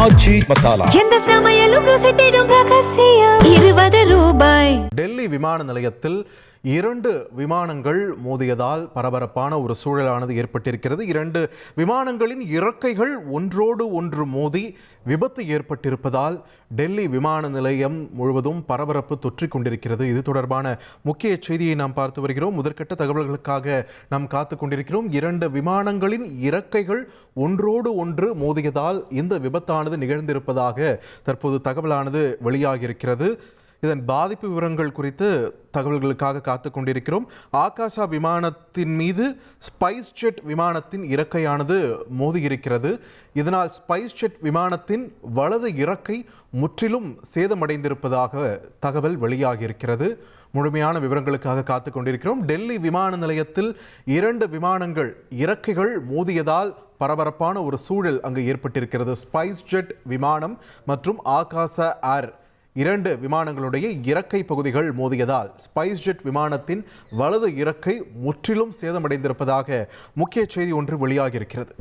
ஆச்சி மசாலா. எந்த சமையலும் ருசி தேடும் ரகசியம். 20 ரூபாய். டெல்லி விமான நிலையத்தில் 2 விமானங்கள் மோதியதால் பரபரப்பான ஒரு சூழலானது ஏற்பட்டிருக்கிறது. 2 விமானங்களின் இறக்கைகள் ஒன்றோடு ஒன்று மோதி விபத்து ஏற்பட்டிருப்பதால் டெல்லி விமான நிலையம் முழுவதும் பரபரப்பு தொற்றிக் கொண்டிருக்கிறது. இது தொடர்பான முக்கிய செய்தியை நாம் பார்த்து வருகிறோம். முதற்கட்ட தகவல்களுக்காக நாம் காத்து கொண்டிருக்கிறோம். 2 விமானங்களின் இறக்கைகள் ஒன்றோடு ஒன்று மோதியதால் இந்த விபத்தானது நிகழ்ந்திருப்பதாக தற்போது தகவலானது வெளியாகியிருக்கிறது. இதன் பாதிப்பு விவரங்கள் குறித்து தகவல்களுக்காக காத்து கொண்டிருக்கிறோம். ஆகாஷா விமானத்தின் மீது ஸ்பைஸ் ஜெட் விமானத்தின் இறக்கையானது மோதியிருக்கிறது. இதனால் ஸ்பைஸ் ஜெட் விமானத்தின் வலது இறக்கை முற்றிலும் சேதமடைந்திருப்பதாக தகவல் வெளியாகியிருக்கிறது. முழுமையான விவரங்களுக்காக காத்து கொண்டிருக்கிறோம். டெல்லி விமான நிலையத்தில் 2 விமானங்கள் இறக்கைகள் மோதியதால் பரபரப்பான ஒரு சூழல் அங்கு ஏற்பட்டிருக்கிறது. ஸ்பைஸ் ஜெட் விமானம் மற்றும் ஆகாஷா ஏர் 2 விமானங்களுடைய இறக்கை பகுதிகள் மோதியதால் ஸ்பைஸ் ஜெட் விமானத்தின் வலது இறக்கை முற்றிலும் சேதமடைந்திருப்பதாக முக்கிய செய்தி ஒன்று வெளியாகியிருக்கிறது.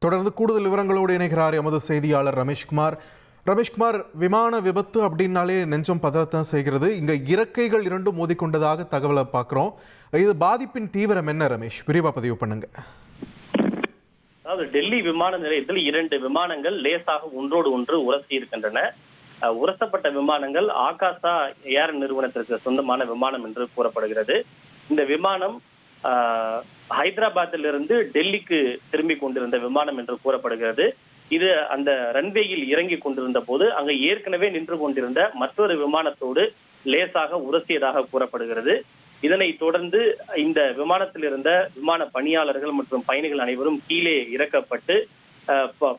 தொடர்ந்து கூடுதல் விவரங்களோடு இணைகிறார் எமது செய்தியாளர் ரமேஷ்குமார். ரமேஷ்குமார், விமான விபத்து அப்படின்னாலே நெஞ்சம் பதறத்தான் செய்கிறது. இங்க இறக்கைகள் 2 மோதிக்கொண்டதாக தகவலை பார்க்கிறோம். இது பாதிப்பின் தீவிரம் என்ன ரமேஷ்? விரிவா பதிவு பண்ணுங்க. அதாவது டெல்லி விமான நிலையத்தில் 2 விமானங்கள் லேசாக ஒன்றோடு ஒன்று உரசி இருக்கின்றன. உரசப்பட்ட விமானங்கள் ஆகாஷா ஏர் நிறுவனத்திற்கு சொந்தமான விமானம் என்று கூறப்படுகிறது. இந்த விமானம் ஹைதராபாத்திலிருந்து டெல்லிக்கு திரும்பி கொண்டிருந்த விமானம் என்று கூறப்படுகிறது. இது அந்த ரன்வேயில் இறங்கி கொண்டிருந்த போது அங்கு ஏற்கனவே நின்று கொண்டிருந்த மற்றொரு விமானத்தோடு லேசாக உரசியதாக கூறப்படுகிறது. இதனை தொடர்ந்து இந்த விமானத்தில் இருந்த விமான பணியாளர்கள் மற்றும் பயணிகள் அனைவரும் கீழே இறக்கப்பட்டு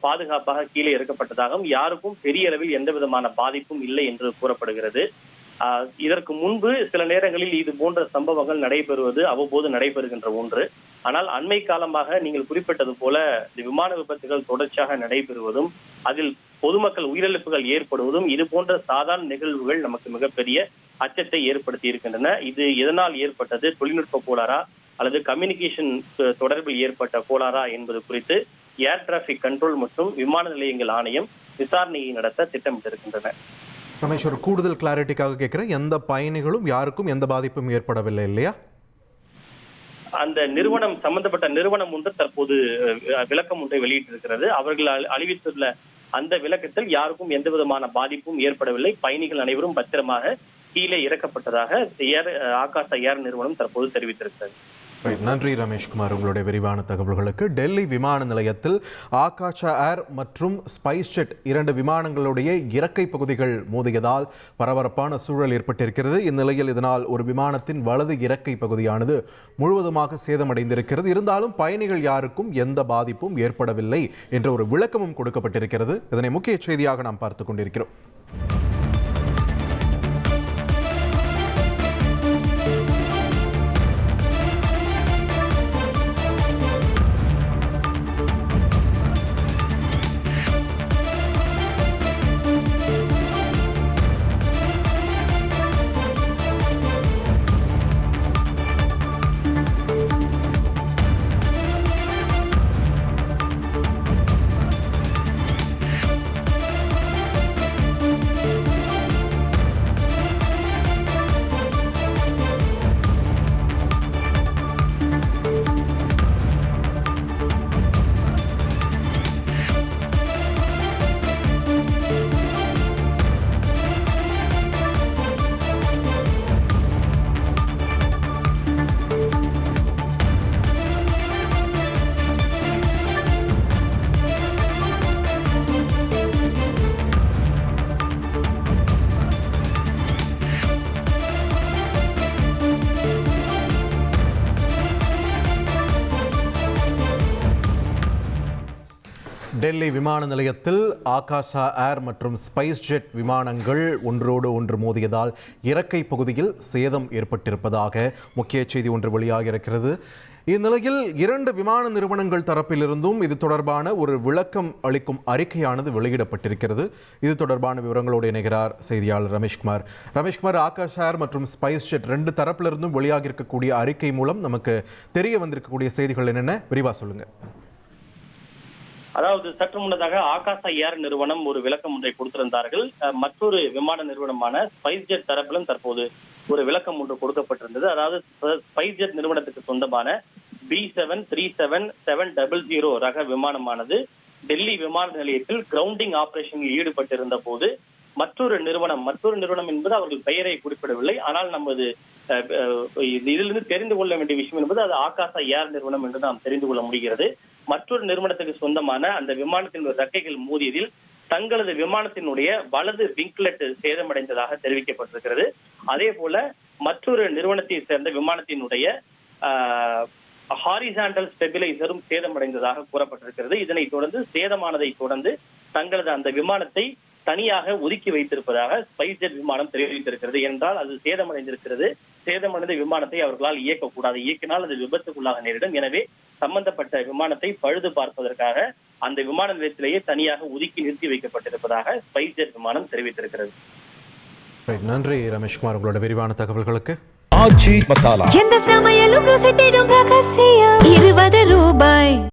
பாதுகாப்பாக கீழே இறக்கப்பட்டதாகவும் யாருக்கும் பெரிய அளவில் எந்த விதமான பாதிப்பும் இல்லை என்று கூறப்படுகிறது. இதற்கு முன்பு சில நேரங்களில் இது போன்ற சம்பவங்கள் நடைபெறுவது அவ்வப்போது நடைபெறுகின்ற ஒன்று. ஆனால் அண்மை காலமாக நீங்கள் குறிப்பிட்டது போல இந்த விமான விபத்துகள் தொடர்ச்சியாக நடைபெறுவதும் அதில் பொதுமக்கள் உயிரிழப்புகள் ஏற்படுவதும் இது போன்ற சாதாரண நிகழ்வுகள் நமக்கு மிகப்பெரிய அச்சத்தை ஏற்படுத்தி இருக்கின்றன. இது எதனால் ஏற்பட்டது, தொழில்நுட்ப கோளாறா அல்லது கம்யூனிகேஷன் தொடர்பில் ஏற்பட்ட கோளாறா என்பது குறித்து ஏர் டிராபிக் கண்ட்ரோல் மற்றும் விமான நிலையங்கள் ஆணையம் விசாரணையை நடத்த திட்டமிட்டிருக்கின்றன. ரமேஷ், ஒரு கூடுதல் கிளாரிட்டிக்காக கேட்கிறேன். எந்த பயணிகளும் யாருக்கும் எந்த பாதிப்பும் ஏற்படவில்லை இல்லையா? அந்த நிறுவனம் சம்பந்தப்பட்ட நிறுவனம் ஒன்று தற்போது விளக்கம் ஒன்றை வெளியிட்டிருக்கிறது. அவர்கள் அறிவித்துள்ள அந்த விளக்கத்தில் யாருக்கும் எந்த விதமான பாதிப்பும் ஏற்படவில்லை, பயணிகள் அனைவரும் பத்திரமாக கீழே இறக்கப்பட்டதாக ஆகாஷா ஏர் நிறுவனம் தற்போது தெரிவித்திருக்கிறது. நன்றி ரமேஷ்குமார், உங்களுடைய விரிவான தகவல்களுக்கு. டெல்லி விமான நிலையத்தில் ஆகாஷா ஏர் மற்றும் ஸ்பைஸ் ஜெட் 2 விமானங்களுடைய இறக்கை பகுதிகள் மோதியதால் பரபரப்பான சூழல் ஏற்பட்டிருக்கிறது. இந்நிலையில் இதனால் ஒரு விமானத்தின் வலது இறக்கை பகுதியானது முழுவதுமாக சேதமடைந்திருக்கிறது. இருந்தாலும் பயணிகள் யாருக்கும் எந்த பாதிப்பும் ஏற்படவில்லை என்ற ஒரு விளக்கமும் கொடுக்கப்பட்டிருக்கிறது. இதனை முக்கிய செய்தியாக நாம் பார்த்து கொண்டிருக்கிறோம். டெல்லி விமான நிலையத்தில் ஆகாஷா ஏர் மற்றும் ஸ்பைஸ் ஜெட் விமானங்கள் ஒன்றோடு ஒன்று மோதியதால் இறக்கை பகுதியில் சேதம் ஏற்பட்டிருப்பதாக முக்கிய செய்தி ஒன்று வெளியாகியிருக்கிறது. இந்நிலையில் 2 விமான நிறுவனங்கள் தரப்பிலிருந்தும் இது தொடர்பான ஒரு விளக்கம் அளிக்கும் அறிக்கையானது வெளியிடப்பட்டிருக்கிறது. இது தொடர்பான விவரங்களோடு இணைகிறார் செய்தியாளர் ரமேஷ்குமார். ரமேஷ்குமார், ஆகாஷ் ஏர் மற்றும் ஸ்பைஸ் ஜெட் 2 தரப்பிலிருந்தும் வெளியாகி இருக்கக்கூடிய அறிக்கை மூலம் நமக்கு தெரிய வந்திருக்கக்கூடிய செய்திகள் என்னென்ன, விரிவா சொல்லுங்க. அதாவது சற்று முன்னதாக ஆகாஷா ஏர் நிறுவனம் ஒரு விளக்கம் ஒன்றை கொடுத்திருந்தார்கள். மற்றொரு விமான நிறுவனமான ஸ்பைஸ் ஜெட் தரப்பிலும் தற்போது ஒரு விளக்கம் ஒன்று கொடுக்கப்பட்டிருந்தது. அதாவது ஸ்பைஸ் ஜெட் நிறுவனத்துக்கு சொந்தமான B737-700 ரக விமானமானது டெல்லி விமான நிலையத்தில் கிரவுண்டிங் ஆபரேஷனில் ஈடுபட்டிருந்த போது மற்றொரு நிறுவனம் என்பது அவர்கள் பெயரை குறிப்பிடவில்லை. ஆனால் நமது இதிலிருந்து தெரிந்து கொள்ள வேண்டிய விஷயம் என்பது அது ஆகாஷா ஏர் நிறுவனம் என்று நாம் தெரிந்து கொள்ள முடிகிறது. மற்றொரு நிறுவனத்துக்கு சொந்தமான அந்த விமானத்தின் ரெக்கைகள் மோதியதில் தங்களது விமானத்தினுடைய வலது விங்க்லெட் சேதமடைந்ததாக தெரிவிக்கப்பட்டிருக்கிறது. அதே போல மற்றொரு நிறுவனத்தை சேர்ந்த விமானத்தினுடைய ஹாரிசான்டல் ஸ்டெபிலைசரும் சேதமடைந்ததாக கூறப்பட்டிருக்கிறது. இதனை தொடர்ந்து சேதமானதை தொடர்ந்து தங்களது அந்த விமானத்தை தனியாக ஒதுக்கி வைத்திருப்பதாக ஸ்பைஸ் ஜெட் விமானம் தெரிவித்திருக்கிறது. என்றால் அது சேதமடைந்த விமானத்தை அவர்களால் இயக்கக்கூடாது, இயக்கினால் அது விபத்துக்குள்ளாக நேரிடும். எனவே சம்பந்தப்பட்ட விமானத்தை பழுது பார்ப்பதற்காக அந்த விமான நிலையத்திலேயே தனியாக ஒதுக்கி நிறுத்தி வைக்கப்பட்டிருப்பதாக ஸ்பைஸ் ஜெட் விமானம் தெரிவித்திருக்கிறது. நன்றி ரமேஷ்குமார், உங்களோட விரிவான தகவல்களுக்கு. எந்த சமையலும் ருசி தேடும் ரகசியம் 20 ரூபாய்.